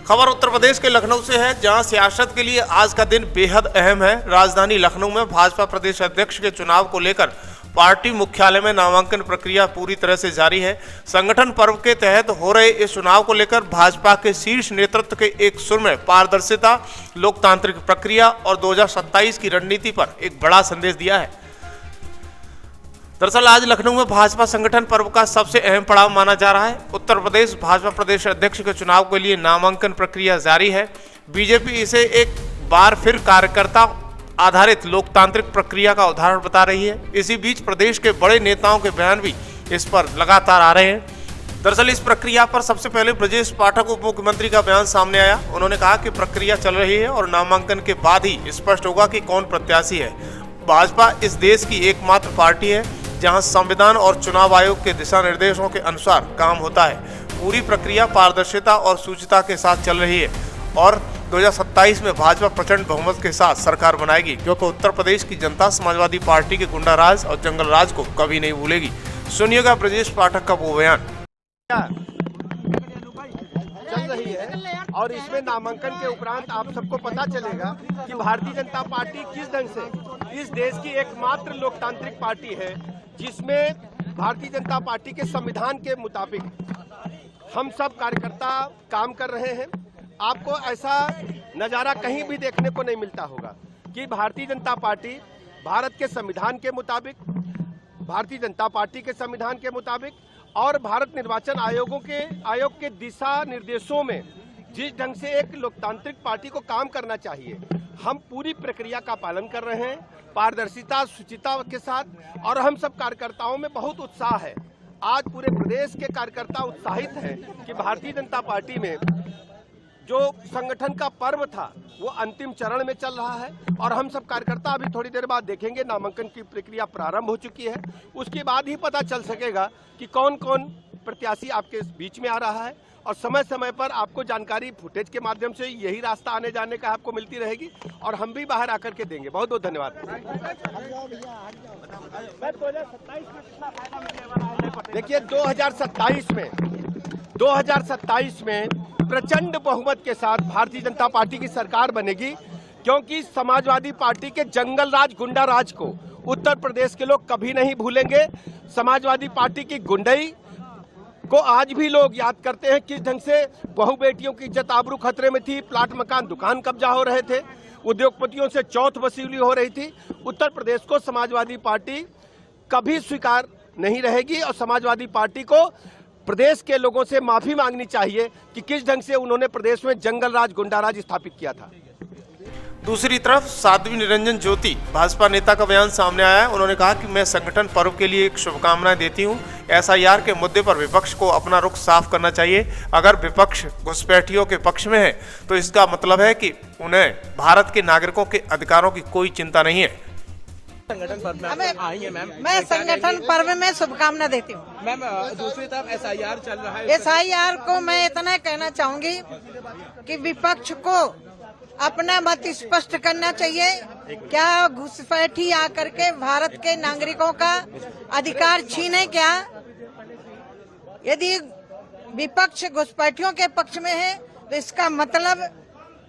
खबर उत्तर प्रदेश के लखनऊ से है, जहां सियासत के लिए आज का दिन बेहद अहम है। राजधानी लखनऊ में भाजपा प्रदेश अध्यक्ष के चुनाव को लेकर पार्टी मुख्यालय में नामांकन प्रक्रिया पूरी तरह से जारी है। संगठन पर्व के तहत हो रहे इस चुनाव को लेकर भाजपा के शीर्ष नेतृत्व के एक सुर में पारदर्शिता, लोकतांत्रिक प्रक्रिया और 2027 की रणनीति पर एक बड़ा संदेश दिया है। दरअसल आज लखनऊ में भाजपा संगठन पर्व का सबसे अहम पड़ाव माना जा रहा है। उत्तर प्रदेश भाजपा प्रदेश अध्यक्ष के चुनाव के लिए नामांकन प्रक्रिया जारी है। बीजेपी इसे एक बार फिर कार्यकर्ता आधारित लोकतांत्रिक प्रक्रिया का उदाहरण बता रही है। इसी बीच प्रदेश के बड़े नेताओं के बयान भी इस पर लगातार आ रहे हैं। दरअसल इस प्रक्रिया पर सबसे पहले ब्रजेश पाठक उप मुख्यमंत्री का बयान सामने आया। उन्होंने कहा कि प्रक्रिया चल रही है और नामांकन के बाद ही स्पष्ट होगा कि कौन प्रत्याशी है। भाजपा इस देश की एकमात्र पार्टी है जहां संविधान और चुनाव आयोग के दिशा निर्देशों के अनुसार काम होता है। पूरी प्रक्रिया पारदर्शिता और सूचिता के साथ चल रही है और 2027 में भाजपा प्रचंड बहुमत के साथ सरकार बनाएगी, क्योंकि उत्तर प्रदेश की जनता समाजवादी पार्टी के गुंडा राज और जंगल राज को कभी नहीं भूलेगी। सुनिएगा ब्रजेश पाठक का वो बयान। चल रही है और इसमें नामांकन के उपरांत आप सबको पता चलेगा कि भारतीय जनता पार्टी किस ढंग से इस देश की एकमात्र लोकतांत्रिक पार्टी है जिसमें भारतीय जनता पार्टी के संविधान के मुताबिक हम सब कार्यकर्ता काम कर रहे हैं। आपको ऐसा नज़ारा कहीं भी देखने को नहीं मिलता होगा कि भारतीय जनता पार्टी भारत के संविधान के मुताबिक, भारतीय जनता पार्टी के संविधान के मुताबिक और भारत निर्वाचन आयोग के दिशा निर्देशों में जिस ढंग से एक लोकतांत्रिक पार्टी को काम करना चाहिए, हम पूरी प्रक्रिया का पालन कर रहे हैं पारदर्शिता, शुचिता के साथ। और हम सब कार्यकर्ताओं में बहुत उत्साह है। आज पूरे प्रदेश के कार्यकर्ता उत्साहित हैं कि भारतीय जनता पार्टी में जो संगठन का पर्व था वो अंतिम चरण में चल रहा है और हम सब कार्यकर्ता अभी थोड़ी देर बाद देखेंगे। नामांकन की प्रक्रिया प्रारंभ हो चुकी है, उसके बाद ही पता चल सकेगा कि कौन कौन प्रत्याशी आपके बीच में आ रहा है और समय समय पर आपको जानकारी फुटेज के माध्यम से यही रास्ता आने जाने का आपको मिलती रहेगी और हम भी बाहर आकर के देंगे। बहुत बहुत धन्यवाद। देखिए 2027 में प्रचंड बहुमत के साथ भारतीय जनता पार्टी की सरकार बनेगी, क्योंकि समाजवादी पार्टी के जंगल राज, गुंडा राज को उत्तर प्रदेश के लोग कभी नहीं भूलेंगे। समाजवादी पार्टी की गुंडई को आज भी लोग याद करते हैं, किस ढंग से बहु बेटियों की इज्जत आबरू खतरे में थी, प्लाट मकान दुकान कब्जा हो रहे थे, उद्योगपतियों से चौथ वसूली हो रही थी। उत्तर प्रदेश को समाजवादी पार्टी कभी स्वीकार नहीं रहेगी और समाजवादी पार्टी को प्रदेश के लोगों से माफी मांगनी चाहिए कि किस ढंग से उन्होंने प्रदेश में जंगल राज, गुंडा राज स्थापित किया था। दूसरी तरफ साध्वी निरंजन ज्योति भाजपा नेता का बयान सामने आया है। उन्होंने कहा कि मैं संगठन पर्व के लिए एक शुभकामनाएं देती हूं। एसआईआर के मुद्दे पर विपक्ष को अपना रुख साफ करना चाहिए। अगर विपक्ष घुसपैठियों के पक्ष में है तो इसका मतलब है कि उन्हें भारत के नागरिकों के अधिकारों की कोई चिंता नहीं है। संगठन पर्व में आई है मैम, मैं संगठन पर्व में शुभकामना देती हूँ। मैम दूसरी तरफ एसआईआर चल रहा है। एसआईआर को मैं इतना कहना चाहूंगी कि विपक्ष को अपना मत स्पष्ट करना चाहिए। क्या घुसपैठी आकर के भारत के नागरिकों का अधिकार छीने? क्या यदि विपक्ष घुसपैठियों के पक्ष में है तो इसका मतलब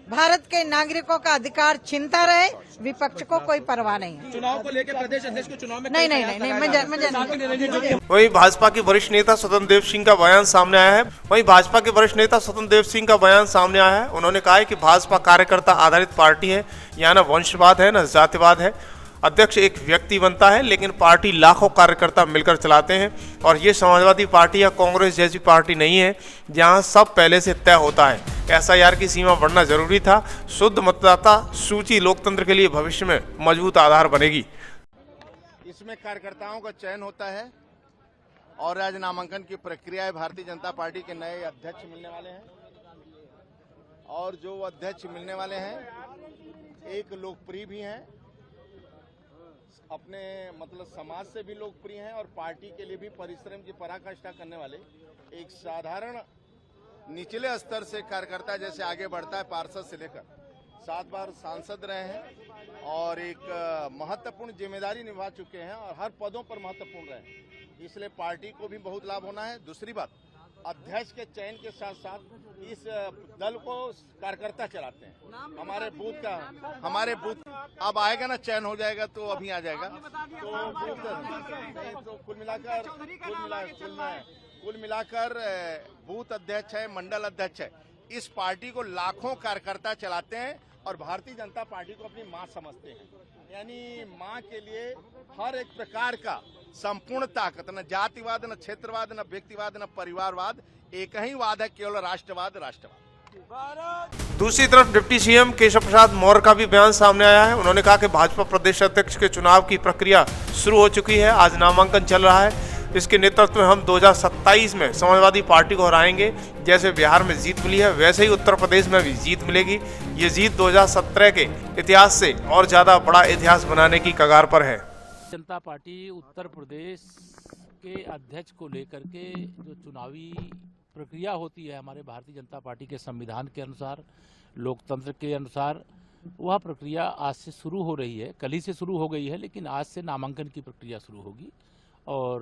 भारत के नागरिकों का अधिकार छीनता रहे, विपक्ष को कोई परवाह नहीं है। चुनाव को लेकर प्रदेश अध्यक्ष को चुनाव में नहीं। वहीं भाजपा के वरिष्ठ नेता स्वतंत्र देव सिंह का बयान सामने आया है। उन्होंने कहा है कि भाजपा कार्यकर्ता आधारित पार्टी है, यहाँ न वंशवाद है न जातिवाद है। अध्यक्ष एक व्यक्ति बनता है, लेकिन पार्टी लाखों कार्यकर्ता मिलकर चलाते हैं और ये समाजवादी पार्टी या कांग्रेस जैसी पार्टी नहीं है जहां सब पहले से तय होता है। एसआईआर की सीमा बढ़ना जरूरी था। शुद्ध मतदाता सूची लोकतंत्र के लिए भविष्य में मजबूत आधार बनेगी। इसमें कार्यकर्ताओं का चयन होता है और आज नामांकन की प्रक्रिया भारतीय जनता पार्टी के नए अध्यक्ष मिलने वाले हैं और जो अध्यक्ष मिलने वाले हैं एक लोकप्रिय भी हैं, अपने मतलब समाज से भी लोकप्रिय हैं और पार्टी के लिए भी परिश्रम की पराकाष्ठा करने वाले एक साधारण निचले स्तर से कार्यकर्ता जैसे आगे बढ़ता है। पार्षद से लेकर 7 बार सांसद रहे हैं और एक महत्वपूर्ण जिम्मेदारी निभा चुके हैं और हर पदों पर महत्वपूर्ण रहे हैं, इसलिए पार्टी को भी बहुत लाभ होना है। दूसरी बात, अध्यक्ष के चयन के साथ साथ इस दल को कार्यकर्ता चलाते हैं। हमारे बूथ अब आएगा ना, चयन हो जाएगा तो अभी आ जाएगा। तो कुल मिलाकर बूथ अध्यक्ष है, मंडल अध्यक्ष है, इस पार्टी को लाखों कार्यकर्ता चलाते हैं और भारतीय जनता पार्टी को अपनी मां समझते हैं। यानी मां के लिए हर एक प्रकार का संपूर्ण ताकत, न जातिवाद, न क्षेत्रवाद, न व्यक्तिवाद, न परिवारवाद, एक ही वाद है, केवल राष्ट्रवाद। दूसरी तरफ डिप्टी सीएम केशव प्रसाद मौर्य का भी बयान सामने आया है। उन्होंने कहा कि भाजपा प्रदेश अध्यक्ष के चुनाव की प्रक्रिया शुरू हो चुकी है। आज नामांकन चल रहा है। इसके नेतृत्व में हम 2027 में समाजवादी पार्टी को हराएंगे। जैसे बिहार में जीत मिली है, वैसे ही उत्तर प्रदेश में भी जीत मिलेगी। ये जीत 2017 के इतिहास से और ज्यादा बड़ा इतिहास बनाने की कगार पर है। जनता पार्टी उत्तर प्रदेश के अध्यक्ष को लेकर के जो चुनावी प्रक्रिया होती है हमारे भारतीय जनता पार्टी के संविधान के अनुसार, लोकतंत्र के अनुसार, वह प्रक्रिया आज से शुरू हो रही है। कल ही से शुरू हो गई है, लेकिन आज से नामांकन की प्रक्रिया शुरू होगी और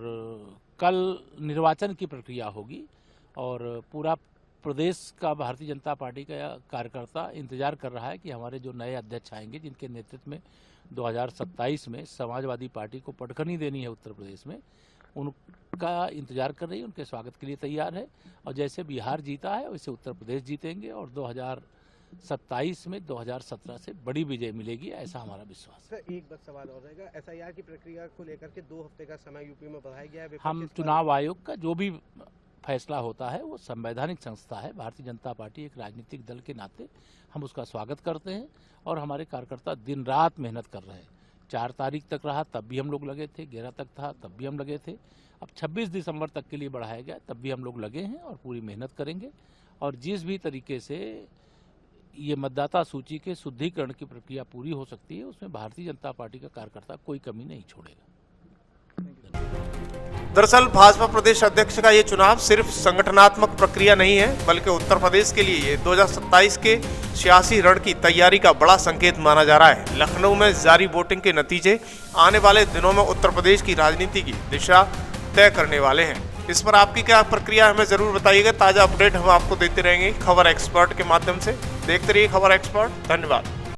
कल निर्वाचन की प्रक्रिया होगी। और पूरा प्रदेश का भारतीय जनता पार्टी का कार्यकर्ता इंतजार कर रहा है कि हमारे जो नए अध्यक्ष आएंगे, जिनके नेतृत्व में 2027 में समाजवादी पार्टी को पटखनी देनी है उत्तर प्रदेश में, उनका इंतजार कर रही है, उनके स्वागत के लिए तैयार है। और जैसे बिहार जीता है वैसे उत्तर प्रदेश जीतेंगे और 2027 में 2017 से बड़ी विजय मिलेगी, ऐसा हमारा विश्वास है। सर, एक बस सवाल और रहेगा। एसआईआर की प्रक्रिया को लेकर के 2 हफ्ते का समय यूपी में बढ़ाया गया है। हम चुनाव आयोग का जो भी फैसला होता है वो संवैधानिक संस्था है। भारतीय जनता पार्टी एक राजनीतिक दल के नाते हम उसका स्वागत करते हैं और हमारे कार्यकर्ता दिन रात मेहनत कर रहे हैं। 4 तारीख तक रहा तब भी हम लोग लगे थे, 11 तक था तब भी हम लगे थे, अब 26 दिसंबर तक के लिए बढ़ाया गया तब भी हम लोग लगे हैं और पूरी मेहनत करेंगे। और जिस भी तरीके से ये मतदाता सूची के शुद्धिकरण की प्रक्रिया पूरी हो सकती है, उसमें भारतीय जनता पार्टी का कार्यकर्ता कोई कमी नहीं छोड़ेगा। दरअसल भाजपा प्रदेश अध्यक्ष का ये चुनाव सिर्फ संगठनात्मक प्रक्रिया नहीं है, बल्कि उत्तर प्रदेश के लिए ये 2027 के सियासी रण की तैयारी का बड़ा संकेत माना जा रहा है। लखनऊ में जारी वोटिंग के नतीजे आने वाले दिनों में उत्तर प्रदेश की राजनीति की दिशा तय करने वाले हैं। इस पर आपकी क्या प्रक्रिया हमें जरूर बताइएगा। ताजा अपडेट हम आपको देते रहेंगे खबर एक्सपर्ट के माध्यम से। देखते रहिए खबर एक्सपर्ट। धन्यवाद।